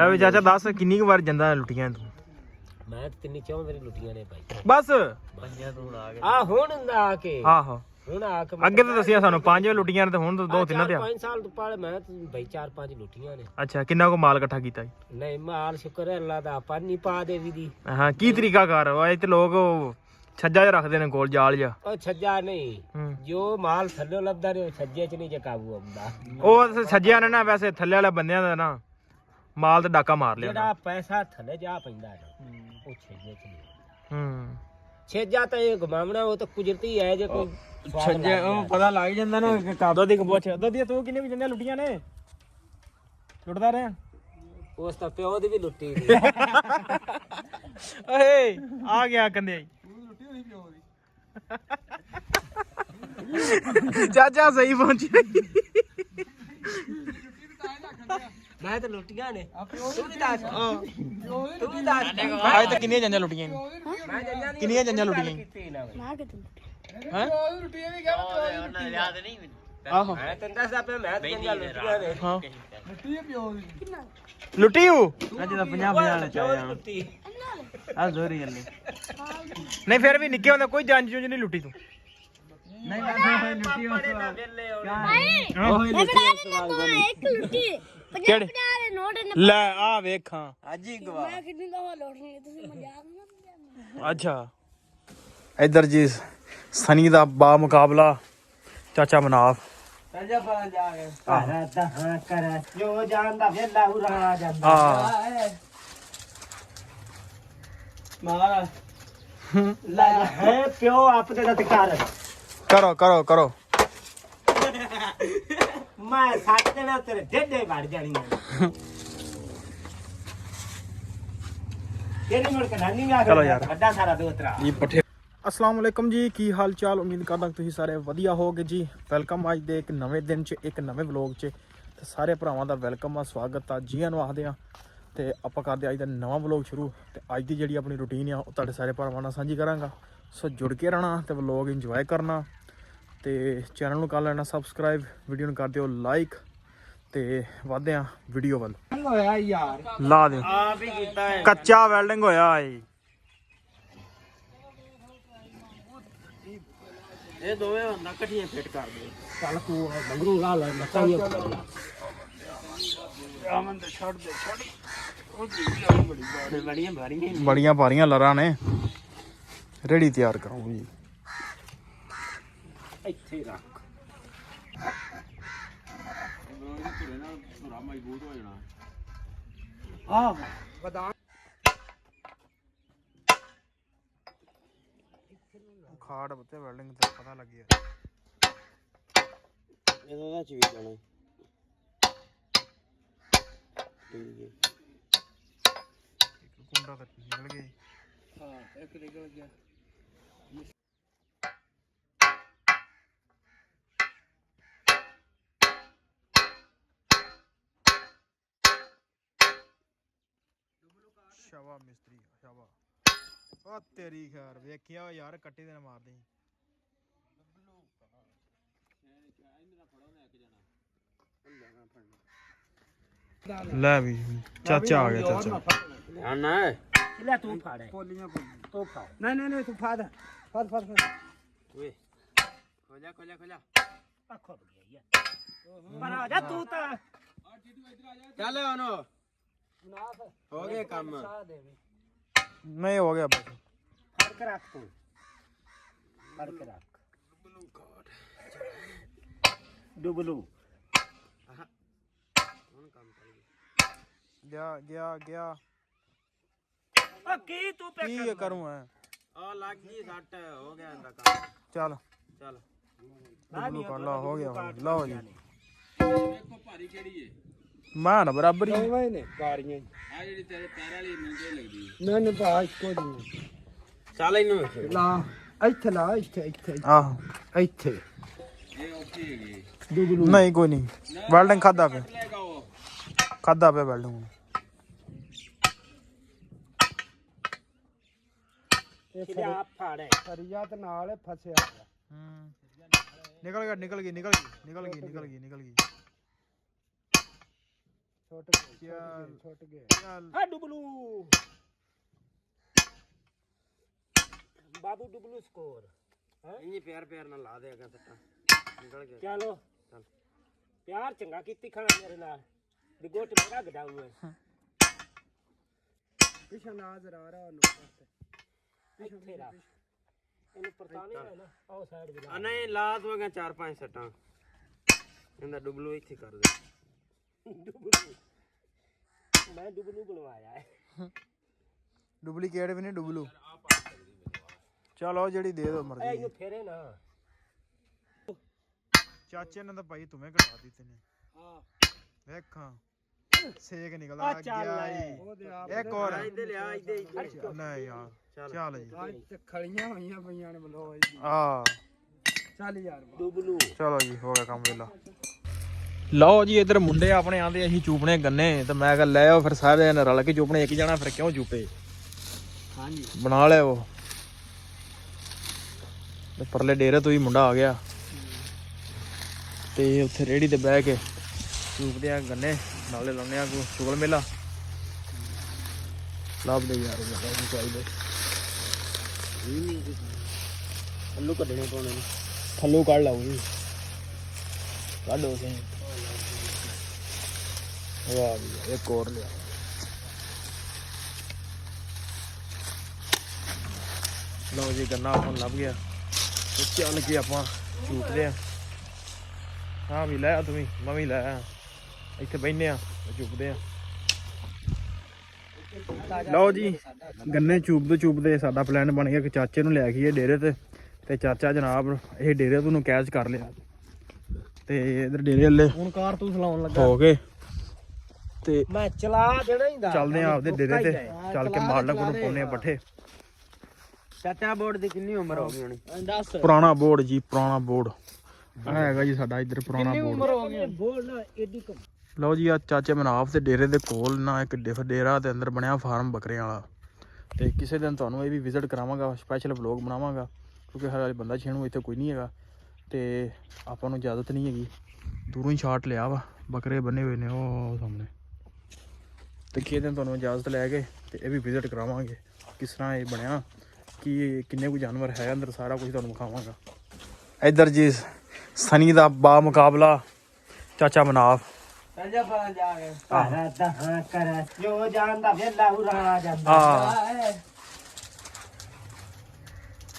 ਵੀ ਚਾਚਾ ਦੱਸ ਕਿੰਨੀ ਕੁ ਵਾਰ ਜਾਂਦਾ ਲੁੱਟੀਆਂ ਤੂੰ? ਮੈਂ ਤਿੰਨੀ ਚਾਹ ਮੇਰੀ ਲੁੱਟੀਆਂ ਨੇ ਭਾਈ ਬਸ ਪੰਜਾਂ ਤੋਂ ਆ ਕੇ ਆ ਹੁਣ ਆ ਕੇ ਆਹੋ ਹੁਣ ਆ ਕੇ ਅੱਗੇ ਤਾਂ ਦੱਸਿਆ ਸਾਨੂੰ 5 ਲੁੱਟੀਆਂ ਨੇ ਤੇ ਹੁਣ ਤਾਂ 2-3 ਤੇ ਆ 5 ਸਾਲ ਤੋਂ ਪਹਿਲੇ ਮੈਂ ਭਾਈ 4-5 ਲੁੱਟੀਆਂ ਨੇ। ਅੱਛਾ ਕਿੰਨਾ ਕੋ ਮਾਲ ਇਕੱਠਾ ਕੀਤਾ ਜੀ? ਨਹੀਂ ਮਾਲ ਸ਼ੁਕਰ ਹੈ ਅੱਲਾ ਦਾ ਆਪਾਂ ਨਹੀਂ ਪਾ ਦੇ ਵੀ ਦੀ। ਹਾਂ ਕੀ ਤਰੀਕਾ ਕਰ ਉਹ ਤੇ ਲੋਕ ਛੱਜਾ ਜਿਹਾ ਰੱਖਦੇ ਨੇ ਕੋਲ ਜਾਲ ਜਿਹਾ। ਉਹ ਛੱਜਾ ਨਹੀਂ ਜੋ ਮਾਲ ਥੱਲੇ ਲੱਭਦਾ ਨੇ ਛੱਜੇ ਚ ਨਹੀਂ ਜੇ ਕਾਬੂ ਆਉਂਦਾ। ਉਹ ਛੱਜਿਆ ਨੇ ਨਾ ਵੈਸੇ ਥੱਲੇ ਵਾਲੇ ਬੰਦਿਆਂ ਦਾ ਨਾ ਮਾਲ ਤੇ ਡਾਕਾ ਮਾਰ ਲਿਆ ਜਿਹੜਾ ਪੈਸਾ ਥੱਲੇ ਜਾ ਪੈਂਦਾ ਉਹ ਛੱਜੇ ਚ ਨਹੀਂ। ਛੇਜਾ ਤਾਂ ਇਹ ਘੁਮਾਵਣਾ ਉਹ ਤਾਂ ਕੁਦਰਤੀ ਹੈ ਜੇ ਕੋਈ ਛੱਜੇ ਉਹ ਪਤਾ ਲੱਗ ਜਾਂਦਾ ਨਾ ਕਾਦੋ ਦੀ ਪੁੱਛ ਦੋਦੀ ਤੂੰ ਕਿੰਨੇ ਵੀ ਜੰਨੇ ਲੁੱਟੀਆਂ ਨੇ ਲੁੱਟਦਾ ਰਿਹਾ ਉਸ ਤਾਂ ਪਿਓ ਦੀ ਵੀ ਲੁੱਟੀ ਓਏ ਆ ਗਿਆ ਕੰਦੇ ਚਾਚਾ ਸਹੀ ਪਹੁੰਚਿਆ ਮੈਂ ਤਾਂ ਲੁੱਟੀਆਂ ਨੇ ਤੂੰ ਵੀ ਦੱਸ ਤੂੰ ਵੀ ਦੱਸ ਅੱਜ ਤੱਕ ਕਿੰਨੀਆਂ ਜੰਜਾਂ ਲੁੱਟੀਆਂ ਨੇ? ਕਿੰਨੀਆਂ ਜੰਜਾਂ ਲੁੱਟੀਆਂ ਮੈਂ ਕਿਤੇ ਹੈ ਲੁੱਟੀਆਂ ਵੀ ਗਿਆ ਉਹਨਾਂ ਯਾਦ ਨਹੀਂ ਆਹੋ ਮੈਂ ਤੈਨੂੰ ਦੱਸਦਾ ਪਿਆ ਮੈਂ ਤਾਂ ਜੰਜਾਂ ਲੁੱਟੀਆਂ ਨੇ। ਹਾਂ ਲੁੱਟੀ ਪਿਓ ਦੀ ਲੁੱਟੀ ਹੂੰ ਅੱਜ ਤਾਂ 50 ਚਾਹਿਆ ਲੁੱਟੀ ਆ ਜ਼ੋਰੀ ਗੱਲੇ ਨਹੀਂ ਫਿਰ ਵੀ ਨਿੱਕੇ ਹੁੰਦੇ ਕੋਈ ਜੰਜ ਜੁੰਜ ਨਹੀਂ ਲੁੱਟੀ ਤੂੰ? ਨਹੀਂ ਮੈਂ ਲੁੱਟੀ ਉਸ ਮੈਂ ਬਣਾ ਦਿੰਦਾ ਇੱਕ ਲੁੱਟੀ 50 ਦੇ ਨੋਟ ਨੇ ਲੈ ਆ ਵੇਖਾਂ ਅੱਜ ਹੀ ਗਵਾ ਮੈਂ ਕਿੰਨੀ ਦਵਾ ਲੋਟਣੀ ਤੁਸੀਂ ਮਜ਼ਾਕ ਨਾ ਅੱਛਾ ਇੱਧਰ ਜੀ ਸਨੀ ਦਾ ਬਾ ਮੁਕਾਬਲਾ ਚਾਚਾ ਮਨਾਫ ਪੰਜਾ ਪਰਾਂ ਜਾ ਕੇ ਕਰਦਾ ਹਾਂ ਕਰ ਜੋ ਜਾਣਦਾ ਵੇਲਾ ਉਰਾ ਜਾਂਦਾ ਹਾਂ ਮਾਰਾ ਲੈ ਹੈ ਪਿਓ ਆਪਣੇ ਦਾ ਕਰ ਕਰੋ ਕਰੋ ਕਰੋ ਮੈਂ ਸੱਟ ਦੇਣਾ ਤੇਰੇ ਡੇਡੇ ਵੜ ਜਾਣੀਆਂ ਤੇਰੀ ਮੁੜ ਕੇ ਨਾਨੀ ਆ ਚਲੋ ਯਾਰ। ਵੱਡਾ ਸਾਰਾ ਦੋਤਰਾ ਜੀ ਪੱਠੇ अस्सलाम वालेकुम जी की हाल चाल उम्मीद करदा ਤੁਸੀਂ ਸਾਰੇ ਵਧੀਆ ਹੋਗੇ ਜੀ ਵੈਲਕਮ ਅੱਜ ਦੇ ਇੱਕ ਨਵੇਂ ਦਿਨ 'ਚ ਇੱਕ ਨਵੇਂ ਵਲੌਗ 'ਚ ਤੇ ਸਾਰੇ ਭਰਾਵਾਂ ਦਾ ਵੈਲਕਮ ਆ ਸਵਾਗਤ ਆ ਜੀਆਂ ਨੂੰ ਆਖਦੇ ਆ ਤੇ ਆਪਾਂ ਕਰਦੇ ਅੱਜ ਦਾ ਨਵਾਂ ਵਲੌਗ ਸ਼ੁਰੂ ਤੇ ਅੱਜ ਦੀ ਜਿਹੜੀ ਆਪਣੀ ਰੁਟੀਨ ਆ ਉਹ ਤੁਹਾਡੇ ਸਾਰੇ ਭਰਾਵਾਂ ਨਾਲ ਸਾਂਝੀ ਕਰਾਂਗਾ ਸੋ ਜੁੜ ਕੇ ਰਹਿਣਾ ਤੇ ਵਲੌਗ ਇੰਜੋਏ ਕਰਨਾ ਤੇ ਚੈਨਲ ਨੂੰ ਕਰ ਲੈਣਾ ਸਬਸਕ੍ਰਾਈਬ ਵੀਡੀਓ ਨੂੰ ਕਰ ਦਿਓ ਲਾਈਕ ਤੇ ਵਧਦੇ ਆ ਵੀਡੀਓ ਵੱਲ ਹੋਇਆ ਯਾਰ ਲਾ ਦਿਓ ਆਪ ਹੀ ਕੀਤਾ ਹੈ ਕੱਚਾ ਵੈਲਡਿੰਗ ਹੋਇਆ ਏ ਇਹ ਦੋਵੇਂ ਹੁੰਦਾ ਇਕੱਠੀਆਂ ਫਿੱਟ ਕਰ ਦੇ ਚੱਲ ਤੂੰ ਮੰਗਰੂ ਲਾ ਲੈ ਮੱਤਾ ਹੀ ਆਮਨ ਤੇ ਛੱਡ ਦੇ ਛੱਡ ਉਹ ਬੜੀਆਂ ਭਾਰੀਆਂ ਬੜੀਆਂ ਭਾਰੀਆਂ ਲਰਾਂ ਨੇ ਰੇੜੀ ਤਿਆਰ ਕਰਾਂਗੇ ਜੀ ਇੱਥੇ ਰੱਖ ਆਹ ਬਦਾਮ ਖਾੜ ਉੱਤੇ ਵੈਲਡਿੰਗ ਤੇ ਪਤਾ ਲੱਗਿਆ ਇਹਦਾ ਚ ਵੀ ਜਾਣਾ ਠੀਕ ਹੈ ਇੱਕ ਕੁੰਡਾ ਤਾਂ ਨਿਕਲ ਗਿਆ ਹਾਂ ਇੱਕ ਨਿਕਲ ਗਿਆ ਸ਼ਾਵਾ ਮਿਸਤਰੀ ਸ਼ਾਵਾ ਉਹ ਤੇਰੀ ਖੈਰ ਵੇਖਿਆ ਯਾਰ ਕੱਟੇ ਦੇ ਮਾਰਦੇ ਲੈ ਵੀ ਚਾਚਾ ਆ ਗਿਆ ਚਾਚਾ ਨਾ ਲੈ ਤੂੰ ਫੜ ਪੋਲੀਆਂ ਤੂੰ ਫੜ ਨਹੀਂ ਤੂੰ ਫੜ ਫੜ ਓਏ ਖੋਲਿਆ ਅੱਖੋਂ ਬੜੀ ਯਾਰ ਪਰ ਆ ਜਾ ਤੂੰ ਤਾਂ ਚੱਲ ਉਹਨੋ ਹੋ ਗਿਆ ਕੰਮ ਨਹੀਂ ਹੋ ਗਿਆ ਬਸ ਫੜ ਕੇ ਰੱਖ ਤੂੰ ਫੜ ਕੇ ਰੱਖ ਡੁਬਲੂ ਹੁਣ ਕੰਮ ਕਰ ਗਿਆ ਓ ਕੀ ਤੂੰ ਪੇ ਕੀ ਕਰੂੰ ਐ ਆ ਲੱਗ ਗਈ ਸੱਟ ਹੋ ਗਿਆ ਇਹਦਾ ਕੰਮ ਚੱਲ ਚੱਲ ਕਰ ਲਾ ਹੋ ਗਿਆ ਲਓ ਜੀ ਵੇਖੋ ਭਾਰੀ ਕਿਹੜੀ ਏ ਮੈਂ ਨਾ ਬਰਾਬਰ ਹੀ ਦੋਵੇਂ ਨੇ ਕਾਰੀਆਂ ਆ ਜਿਹੜੀ ਤੇਰੇ ਪੈਰ ਵਾਲੀ ਮੰਗੇ ਲੱਗਦੀ ਨਾ ਪਾ ਇੱਕੋ ਜੀ ਚੱਲ ਇਹਨੂੰ ਲਾ ਇੱਥੇ ਲਾ ਇੱਥੇ ਆਹੋ ਇੱਥੇ ਇਹ ਓਕੇ ਹੈਗੀ ਨਹੀਂ ਕੋਈ ਨਹੀਂ ਵੈਲਡਿੰਗ ਖਾਦਾ ਪਿਆ ਵੈਲਡਿੰਗ ਇਹ ਆ ਫਾੜੇ ਫਰੀਆ ਤੇ ਨਾਲ ਫਸਿਆ ਨਿਕਲ ਗਈ ਚੱਲ ਆ ਡੁਬਲੂ ਬਾਬੂ ਡੁਬਲੂ ਸਕੋਰ ਇੰਨੀ ਪਿਆਰ ਪਿਆਰ ਨਾਲ ਲਾ ਦੇਗਾ ਸੱਟਾ ਨਿਕਲ ਗਿਆ ਚਲੋ ਚੱਲ ਪਿਆਰ ਚੰਗਾ ਕੀਤੀ ਖਾਣਾ ਮੇਰੇ ਨਾਲ ਦੀ ਗੋਟ ਮੇਰਾ ਗਡਾਊ ਹੈ ਪਿਛਾ ਨਜ਼ਰ ਆ ਰਿਹਾ ਉਹਨੂੰ ਇੱਥੇ ਰੱਖ ਇਹਨੂੰ ਪਰਤਾਨੀ ਹੈ ਨਾ ਆਹ ਸਾਈਡ ਵੀ ਆ ਨਹੀਂ ਲਾ ਦਵਾਂਗਾ 4-5 ਸੱਟਾਂ ਇਹਦਾ ਡੁਬਲੂ ਇੱਥੇ ਕਰ ਦੇ ਡੁਬਲੂ ਮੈਂ ਡੁਬਲੂ ਬਣਵਾਇਆ ਹੈ ਡੁਪਲੀਕੇਟ ਵੀ ਨਹੀਂ ਡੁਬਲੂ ਚਲੋ ਜਿਹੜੀ ਦੇ ਦੋ ਇਹ ਮਰਜ਼ੀ ਇਹਨੂੰ ਫੇਰੇ ਨਾ ਚਾਚੇ ਨੇ ਤਾਂ ਭਾਈ ਤੁਮੇ ਕਢਾ ਦਿੱਤੇ ਨੇ ਹਾਂ ਵੇਖਾਂ ਸੇਕ ਨਿਕਲ ਆ ਆ ਚੱਲ ਗਿਆ ਲੈ। ਇੱਕ ਹੋਰ ਇੱਥੇ ਲਿਆ ਇੱਥੇ ਨਹੀਂ ਯਾਰ ਚੱਲ ਜੀ ਅੱਜ ਤੇ ਖਲੀਆਂ ਹੋਈਆਂ ਪਈਆਂ ਨੇ ਬਲੋ ਆ ਚੱਲ ਯਾਰ ਡੁਬਲੂ ਚਲੋ ਜੀ ਹੋ ਗਿਆ ਕੰਮ ਵੇਲਾ ਲਓ ਜੀ ਇਧਰ ਮੁੰਡੇ ਆਪਣੇ ਆਂਦੇ ਅਸੀਂ ਚੂਪਣੇ ਗੰਨੇ ਤੇ ਮੈਂ ਕਿਹਾ ਲੈ ਆਓ ਫਿਰ ਸਾਰੇ ਨੇ ਰਲ ਕੇ ਚੂਪਣੇ ਇੱਕ ਜਾਣਾ ਫਿਰ ਕਿਉਂ ਚੂਪੇ ਹਾਂਜੀ ਬਣਾ ਲਿਆ ਉਹ ਤੇ ਪਰਲੇ ਡੇਰੇ ਤੋਂ ਹੀ ਮੁੰਡਾ ਆ ਗਿਆ ਤੇ ਉੱਥੇ ਰੇੜੀ ਤੇ ਬਹਿ ਕੇ ਚੂਪਦੇ ਆ ਗੰਨੇ ਨਾਲੇ ਲਾਉਣੇ ਆ ਕੋ ਚੁਗਲ ਮੇਲਾ ਲੱਭਦੇ ਯਾਰ ਮੈਨੂੰ ਚਾਹੀਦੇ ਅੱਲੂ ਕੱਢਣੇ ਪਾਉਣੇ ਨੇ ਥੱਲੋਂ ਕੱਢ ਲਾਓ ਜੀ ਕੱਢੋ ਸੀ ਵਾਹ ਵੀ ਇੱਕ ਹੋਰ ਲਿਆ ਲਓ ਜੀ ਗੰਨਾ ਆਪਾਂ ਨੂੰ ਲੱਭ ਗਿਆ ਤੇ ਚੱਲ ਕੇ ਆਪਾਂ ਚੂਪਦੇ ਆ ਹਾਂ ਵੀ ਲੈ ਆ ਤੂੰ ਵੀ ਮੈਂ ਵੀ ਲੈ ਆ ਇੱਥੇ ਬੈਠਨੇ ਆ ਚੁੱਪਦੇ ਆ ਲਓ ਜੀ ਗੰਨੇ ਚੂਪਦੇ ਸਾਡਾ ਪਲਾਨ ਬਣ ਗਿਆ ਕਿ ਚਾਚੇ ਨੂੰ ਲੈ ਗਈਏ ਡੇਰੇ ਤੇ ਚਾਚਾ ਜਨਾਬ ਇਹ ਡੇਰੇ ਤੋਂ ਨੂੰ ਕੈਚ ਕਰ ਲਿਆ ਤੇ ਇਧਰ ਡੇਰੇ ਵਾਲੇ ਹੁਣ ਕਾਰਤੂਸ ਲਾਉਣ ਲੱਗਾ ਹੋ ਗਏ ਤੇ ਮੈਂ ਚਲਾ ਦੇਣਾ ਹੀ ਦਾ ਚੱਲਦੇ ਆ ਆਪਦੇ ਡੇਰੇ ਤੇ ਚੱਲ ਕੇ ਮਾਲਕ ਨੂੰ ਪਾਉਨੇ ਆ ਪੱਠੇ ਚਾਚਾ ਬੋਰਡ ਦੀ ਕਿੰਨੀ ਉਮਰ ਹੋ ਗਈ ਹੋਣੀ ਦੱਸ ਪੁਰਾਣਾ ਬੋਰਡ ਜੀ ਪੁਰਾਣਾ ਬੋਰਡ ਆ ਹੈਗਾ ਜੀ ਸਾਡਾ ਇੱਧਰ ਪੁਰਾਣਾ ਬੋਰਡ ਹੋ ਗਈ ਬੋਲ ਨਾ ਏਡੀ ਕਮ ਲਓ ਜੀ ਆ ਚਾਚੇ ਮਨਾਫ ਦੇ ਡੇਰੇ ਦੇ ਕੋਲ ਨਾ ਇੱਕ ਡੇਰਾ ਦੇ ਅੰਦਰ ਬਣਿਆ ਫਾਰਮ ਬੱਕਰਿਆਂ ਵਾਲਾ ਤੇ ਕਿਸੇ ਦਿਨ ਤੁਹਾਨੂੰ ਇਹ ਵੀ ਵਿਜ਼ਿਟ ਕਰਾਵਾਂਗਾ ਸਪੈਸ਼ਲ ਵਲੌਗ ਬਣਾਵਾਂਗਾ ਕਿਉਂਕਿ ਹਰ ਬੰਦਾ ਛੇਣੂ ਇੱਥੇ ਕੋਈ ਨਹੀਂ ਹੈਗਾ ਤੇ ਆਪਾਂ ਨੂੰ ਇਜਾਜ਼ਤ ਨਹੀਂ ਹੈਗੀ ਦੂਰੋਂ ਹੀ ਸ਼ਾਟ ਲਿਆ ਵਾ ਬੱਕਰੇ ਬੰਨੇ ਹੋਏ ਨੇ ਉਹ ਸਾਹਮਣੇ ਤੇ ਕਿਸੇ ਦਿਨ ਤੁਹਾਨੂੰ ਇਜਾਜ਼ਤ ਲੈ ਕੇ ਤੇ ਇਹ ਵੀ ਵਿਜ਼ਿਟ ਕਰਾਵਾਂਗੇ ਕਿਸ ਤਰ੍ਹਾਂ ਇਹ ਬਣਿਆ ਕਿ ਕਿੰਨੇ ਕੁ ਜਾਨਵਰ ਹੈ ਅੰਦਰ ਸਾਰਾ ਕੁਝ ਤੁਹਾਨੂੰ ਦਿਖਾਵਾਂਗਾ ਇੱਧਰ ਜੀ ਸਨੀ ਦਾ ਬਾ ਮੁਕਾਬਲਾ ਚਾਚਾ ਮਨਾਫ ਚਾਚਾ ਪਰਾਂ ਜਾ ਕੇ ਆਹ ਤਾਂ ਕਰ ਜੋ ਜਾਂਦਾ ਵੇਲਾ ਉਰਾ ਜਾਂਦਾ ਆ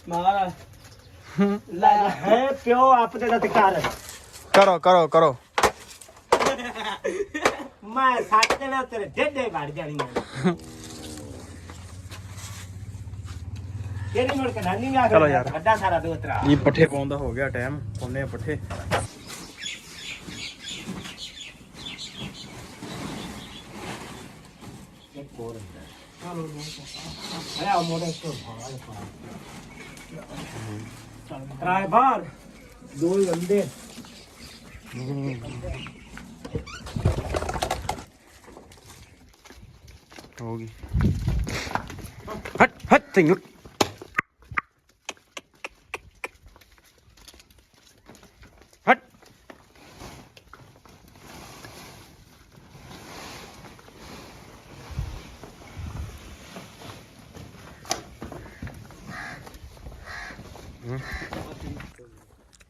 ਮਾਰ ਲੈ ਹੈ ਪਿਓ ਆਪਦੇ ਦਾ ਤੇ ਕਰ ਕਰੋ ਮੈਂ ਸੱਟ ਦੇਣਾ ਤੇਰੇ ਡੇਡੇ ਵੜ ਜਾਣੀਆਂ ਕਿਹੜੀ ਮੁੜ ਕੇ ਨਾਨੀ ਆ ਚਲੋ ਯਾਰ। ਵੱਡਾ ਸਾਰਾ ਦੋਤਰਾ ਇਹ ਪੱਠੇ ਪਾਉਣ ਦਾ ਹੋ ਗਿਆ ਟਾਈਮ ਪਾਉਨੇ ਆ ਪੱਠੇ ਆਇਆ ਮੋੜੇ ਤੋਂ ਟਰਾਈ ਬਾਰ ਦੋ ਹੀ ਬੰਦੇ ਹੋ ਗਈ ਹਟ ਤੈਨੂੰ ਹਟ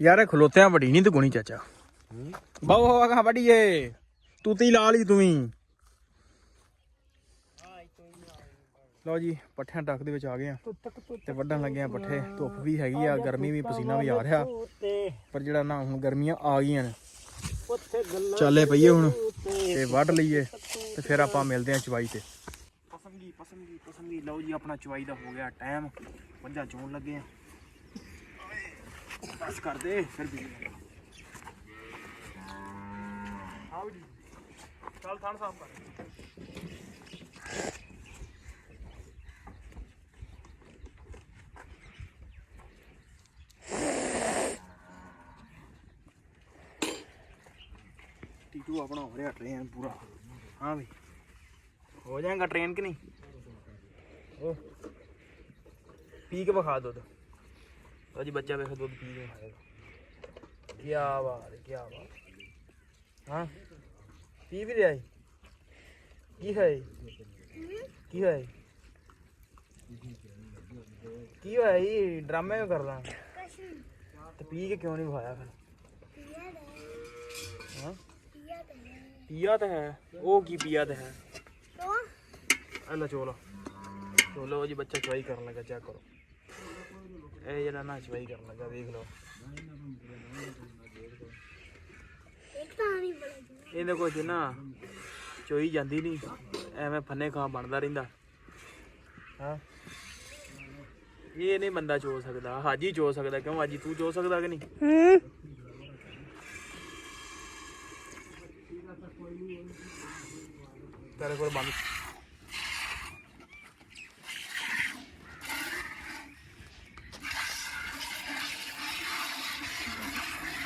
ਯਾਰ ਇਹ ਖਲੋਤਿਆਂ ਵੱਡੀ ਨਹੀਂ ਤੇ ਗੁਣੀ ਚਾਚਾ ਬਾਹੂ ਹਵਾ ਕਹਾਂ ਵੱਡੀ ਏ ਤੂੰ ਤੀ ਲਾ ਲਈ ਤੂੰ ਵੀ ਲਓ ਜੀ ਪੱਠਿਆਂ ਟੱਕ ਦੇ ਵਿੱਚ ਆ ਗਏ ਆ ਤੇ ਵੱਢਣ ਲੱਗੇ ਆ ਪੱਠੇ ਧੁੱਪ ਵੀ ਹੈਗੀ ਆ ਗਰਮੀ ਵੀ ਪਸੀਨਾ ਵੀ ਆ ਰਿਹਾ ਪਰ ਜਿਹੜਾ ਨਾ ਹੁਣ ਗਰਮੀਆਂ ਆ ਗਈਆਂ ਨੇ ਉੱਥੇ ਗੱਲਾਂ ਚਾਲੇ ਪਈਏ ਹੁਣ ਤੇ ਵੱਢ ਲਈਏ ਤੇ ਫਿਰ ਆਪਾਂ ਮਿਲਦੇ ਆ ਚਵਾਈ ਤੇ ਪਸੰਦਗੀ ਲਓ ਜੀ ਆਪਣਾ ਚਵਾਈ ਦਾ ਹੋ ਗਿਆ ਟਾਈਮ ਮੱਝਾਂ ਚੋਣ ਲੱਗੇ ਆ ਬਸ ਕਰਦੇ ਫਿਰ ਵੀ ਆਓ ਜੀ ਚੱਲ ਥਾਣ ਸਾਫ ਕਰ ਟੀਟੂ ਆਪਣਾ ਹੋ ਰਿਹਾ ਟ੍ਰੇਨ ਪੂਰਾ ਹਾਂ ਵੀ ਹੋ ਜਾਏਗਾ ਟ੍ਰੇਨ ਕਿ ਨਹੀਂ ਉਹ ਪੀ ਕੇ ਵਿਖਾ ਦੁੱਧ ਲਓ ਜੀ ਬੱਚਾ ਵੇਖ ਦੁੱਧ ਪੀ ਕੇ ਵਿਖਾਏਗਾ ਕੀ ਬਾਤ ਹੈ ਕੀ ਬਾਤ ਹਾਂ ਪੀ ਵੀ ਰਿਹਾ ਕੀ ਹੋਇਆ ਕੀ ਹੋਇਆ ਕੀ ਹੋਇਆ ਇਹ ਡਰਾਮੇ ਕਿਉਂ ਕਰਦਾ ਤੇ ਪੀ ਕੇ ਕਿਉਂ ਨਹੀਂ ਵਿਖਾਇਆ ਫਿਰ ਹਾਂ ਪੀਆ ਤਾਂ ਹੈ ਉਹ ਕੀ ਪੀਆ ਤਾਂ ਹੈ ਅੱਲਾ ਚੋਲਾ ਚੋਲੋ ਜੀ ਬੱਚਾ ਚਵਾਈ ਕਰਨ ਲੱਗਾ ਚੈੱਕ ਕਰੋ ਇਹ ਜਿਹੜਾ ਨਾ ਚਵਾਈ ਕਰਨ ਲੱਗਾ ਦੇਖ ਲਓ ਇਹਦੇ ਕੁਝ ਨਾ ਚੋਈ ਜਾਂਦੀ ਨਹੀਂ ਐਵੇਂ ਫੰਨੇ ਖਾਂ ਬਣਦਾ ਰਹਿੰਦਾ ਹਾਂ ਇਹ ਨਹੀਂ ਬੰਦਾ ਚੋ ਸਕਦਾ ਹਾਜੀ ਚੋ ਸਕਦਾ ਕਿਉਂ ਹਾਜੀ ਤੂੰ ਚੋ ਸਕਦਾ ਕਿ ਨਹੀਂ ਤੇਰੇ ਕੋਲ ਬੰਦ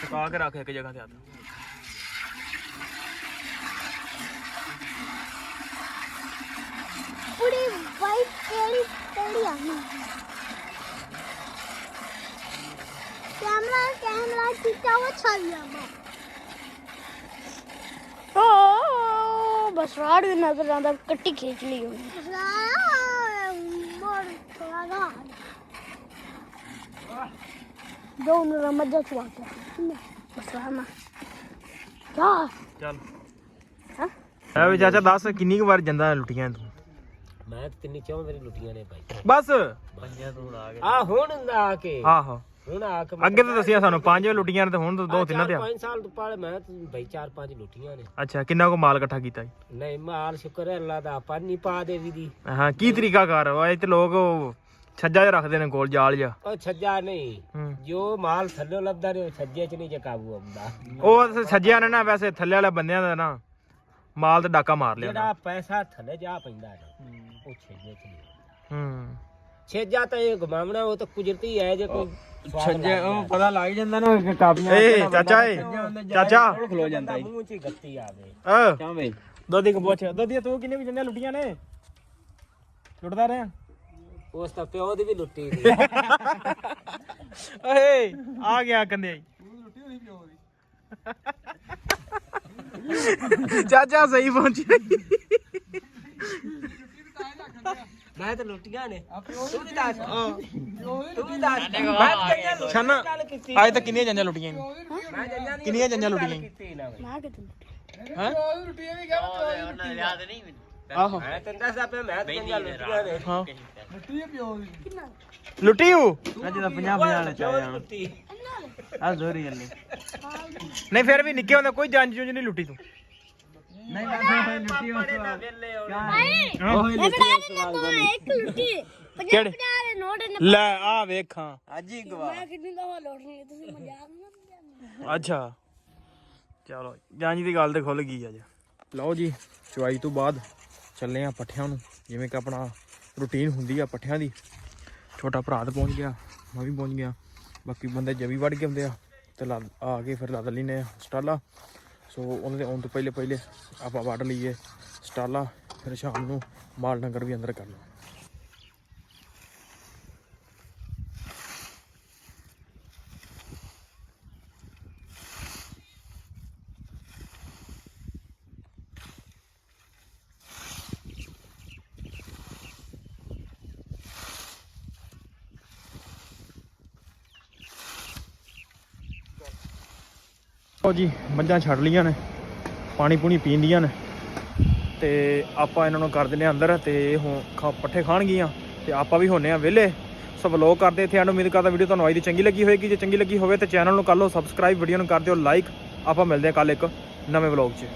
ਟਕਾ ਕੇ ਰੱਖ ਇੱਕ ਜਗ੍ਹਾ ਤੇ ਹੱਥ पूरी वाइट टेढ़ी टेढ़ी आनी कैमरा खींचा हुआ छल गया ओ बस राड भी नजर आता कट्टी खींच ली दो मजा छुआ के बस राना क्या ਚੱਲ ਐ ਵੀ ਚਾਚਾ ਦੱਸ ਕਿੰਨੀ ਕੁ ਵਾਰ ਜਾਂਦਾ ਲੁੱਟੀਆਂ ਤੂੰ ਮੈਂ ਤਿੰਨੀ ਚੌਂ ਵਾਰੀ ਲੁੱਟੀਆਂ ਨੇ ਭਾਈ ਬਸ ਪੰਜਾਂ ਤੋਂ ਆ ਗਿਆ ਆ ਹੁਣ ਆ ਕੇ ਆਹੋ ਹੁਣ ਆ ਕੇ ਅੱਗੇ ਤਾਂ ਦੱਸਿਆ ਸਾਨੂੰ 5 ਲੁੱਟੀਆਂ ਨੇ ਤੇ ਹੁਣ ਤਾਂ 2-3 ਤੇ ਆ 5 ਸਾਲ ਤੋਂ ਪਾਲੇ ਮੈਂ ਭਾਈ 4-5 ਲੁੱਟੀਆਂ ਨੇ ਅੱਛਾ ਕਿੰਨਾ ਕੋ ਮਾਲ ਇਕੱਠਾ ਕੀਤਾ ਜੀ ਨਹੀਂ ਮਾਲ ਸ਼ੁਕਰ ਹੈ ਅੱਲਾ ਦਾ ਆਪਾਂ ਨਹੀਂ ਪਾ ਦੇ ਵੀ ਦੀ ਹਾਂ ਕੀ ਤਰੀਕਾ ਕਰ ਉਹ ਤੇ ਲੋਕ ਉਹ ਛੱਜਾ ਜਿਹਾ ਰੱਖਦੇ ਨੇ ਕੋਲ ਜਾਲ ਜਿਹਾ ਉਹ ਛੱਜਾ ਨਹੀਂ ਹੂੰ। ਜੋ ਮਾਲ ਥੱਲੇ ਲੱਭਦਾ ਨੇ ਉਹ ਛੱਜੇ ਚ ਨਹੀਂ ਜੇ ਕਾਬੂ ਆਉਂਦਾ ਉਹ ਛੱਜਿਆ ਨੇ ਨਾ ਵੈਸੇ ਥੱਲੇ ਵਾਲੇ ਬੰਦਿਆਂ ਦਾ ਨਾ ਮਾਲ ਤੇ ਡਾਕਾ ਮਾਰ ਲਿਆ ਜਿਹੜਾ ਪੈਸਾ ਥੱਲੇ ਜਾ ਪੈਂਦਾ ਹੈ ਉਹ ਛੱਜੇ ਚ ਨਹੀਂ ਹੂੰ ਛੇਜਾ ਤਾਂ ਇਹ ਘੁਮਾਵਣਾ ਉਹ ਤਾਂ ਕੁਦਰਤੀ ਹੈ ਜੇ ਕੋਈ ਛੱਜੇ ਉਹ ਪਤਾ ਲੱਗ ਜਾਂਦਾ ਨਾ ਕਿ ਕਾਪੀਆਂ ਏ ਚਾਚਾ ਚਾਚਾ ਖਲੋ ਜਾਂਦਾ ਈ ਮੂੰਹ ਚ ਹੀ ਗੱਤੀ ਆਵੇ ਓ ਬਈ ਦੋਦੀ ਕੋ ਪੁੱਛ ਦੋਦੀ ਤੂੰ ਕਿੰਨੇ ਵੀ ਜੰਨੇ ਲੁੱਟੀਆਂ ਨੇ ਲੁੱਟਦਾ ਰਿਹਾ ਉਸ ਤਾਂ ਪਿਓ ਦੀ ਵੀ ਲੁੱਟੀ ਦੀ ਓਏ ਆ ਗਿਆ ਕੰਦੇ ਚਾਚਾ ਸਹੀ ਪਹੁੰਚਿਆ ਮੈਂ ਤਾਂ ਲੁੱਟੀਆਂ ਨੇ ਤੂੰ ਵੀ ਦੱਸ ਤੂੰ ਵੀ ਦੱਸ ਮੈਂ ਤਾਂ ਛੰਨ ਗੱਲ ਕੀਤੀ ਅੱਜ ਤੱਕ ਕਿੰਨੀਆਂ ਜੰਜਾਂ ਲੁੱਟੀਆਂ ਮੈਂ ਜੰਜਾਂ ਦੀ ਕਿੰਨੀਆਂ ਜੰਜਾਂ ਲੁੱਟੀਆਂ ਕੀਤੀ ਨਾ ਬਈ मैं कितने ਹੈ ਆਹੋ ਮੈਂ ਤੈਨੂੰ ਦੱਸਦਾ ਪਿਆ ਮੈਂ ਤਾਂ ਜੰਜਾਂ ਲੁੱਟੀਆਂ ਨੇ ਹਾਂ ਲੁੱਟੀ ਹੂੰ ਅੱਜ ਤਾਂ 50 ਵਾਲੇ ਚ ਆਇਆ ਲੁੱਟੀ ਆ ਜ਼ੋਰੀ ਜੱਲੀ ਨਹੀਂ ਫਿਰ ਵੀ ਨਿੱਕੇ ਹੁੰਦੇ ਕੋਈ ਜੰਜ ਜੁੰਜ ਨਹੀਂ ਲੁੱਟੀ ਤੂੰ ਨਹੀਂ ਬਸ ਲੁੱਟੀ ਉਸ मैं बता देना तो एक लुटी 50 ਦੇ ਨੋਟ ਨੇ ਲੈ ਆ ਵੇਖਾਂ ਅੱਜ ਹੀ ਗਵਾ ਮੈਂ ਕਿੰਨੀ ਦਫਾ ਲੋਟਣੀ ਤੁਸੀਂ ਮਜ਼ਾਕ ਨਾ ਅੱਛਾ ਚਲੋ ਜਾਂਜੀ ਦੀ ਗੱਲ ਤੇ ਖੁੱਲ ਗਈ ਅੱਜ ਲਓ ਜੀ ਚਵਾਈ ਤੋਂ ਬਾਅਦ ਚੱਲੇ ਆ ਪੱਠਿਆਂ ਨੂੰ ਜਿਵੇਂ ਕਿ ਆਪਣਾ ਰੂਟੀਨ ਹੁੰਦੀ ਆ ਪੱਠਿਆਂ ਦੀ ਛੋਟਾ ਭਰਾ ਤਾਂ ਪਹੁੰਚ ਗਿਆ ਮੈਂ ਵੀ ਪਹੁੰਚ ਗਿਆ ਬਾਕੀ ਬੰਦੇ ਜਵੀ ਵੜ ਕੇ ਹੁੰਦੇ ਆ ਤੇ ਆ ਕੇ ਫਿਰ ਲੱਦ ਲੈਨੇ ਸਟਾਲਾ ਸੋ ਉਹਨਾਂ ਦੇ ਆਉਣ ਤੋਂ ਪਹਿਲੇ ਆਪਾਂ ਵੱਢ ਲਈਏ ਸਟਾਲਾ ਫਿਰ ਸ਼ਾਮ ਨੂੰ ਮਾਲ ਡੰਗਰ ਵੀ ਅੰਦਰ ਕਰ ਲਓ ਲਓ ਜੀ ਮੱਝਾਂ ਛੱਡ ਲੀਆਂ ਨੇ ਪਾਣੀ ਪੂਣੀ ਪੀਂਦੀਆਂ ਨੇ ਤੇ ਆਪਾਂ ਇਹਨਾਂ ਨੂੰ ਕਰ ਦਿੰਦੇ ਹਾਂ ਅੰਦਰ ਤੇ ਹੁਣ ਪੱਠੇ ਖਾਣਗੀਆਂ ਤੇ ਆਪਾਂ ਵੀ ਹੁੰਨੇ ਆ ਵਿਹਲੇ ਸੋ ਵਲੋਗ ਕਰਦੇ ਇੱਥੇ ਐਂਡ ਉਮੀਦ ਕਰਦਾ ਵੀਡੀਓ ਤੁਹਾਨੂੰ ਅੱਜ ਦੀ ਚੰਗੀ ਲੱਗੀ ਹੋਵੇਗੀ ਜੇ ਚੰਗੀ ਲੱਗੀ ਹੋਵੇ ਤਾਂ ਚੈਨਲ ਨੂੰ ਕਰ ਲਓ ਸਬਸਕ੍ਰਾਈਬ ਵੀਡੀਓ ਨੂੰ ਕਰ ਦਿਓ ਲਾਈਕ ਆਪਾਂ ਮਿਲਦੇ ਹਾਂ ਕੱਲ ਇੱਕ ਨਵੇਂ ਵਲੋਗ 'ਚ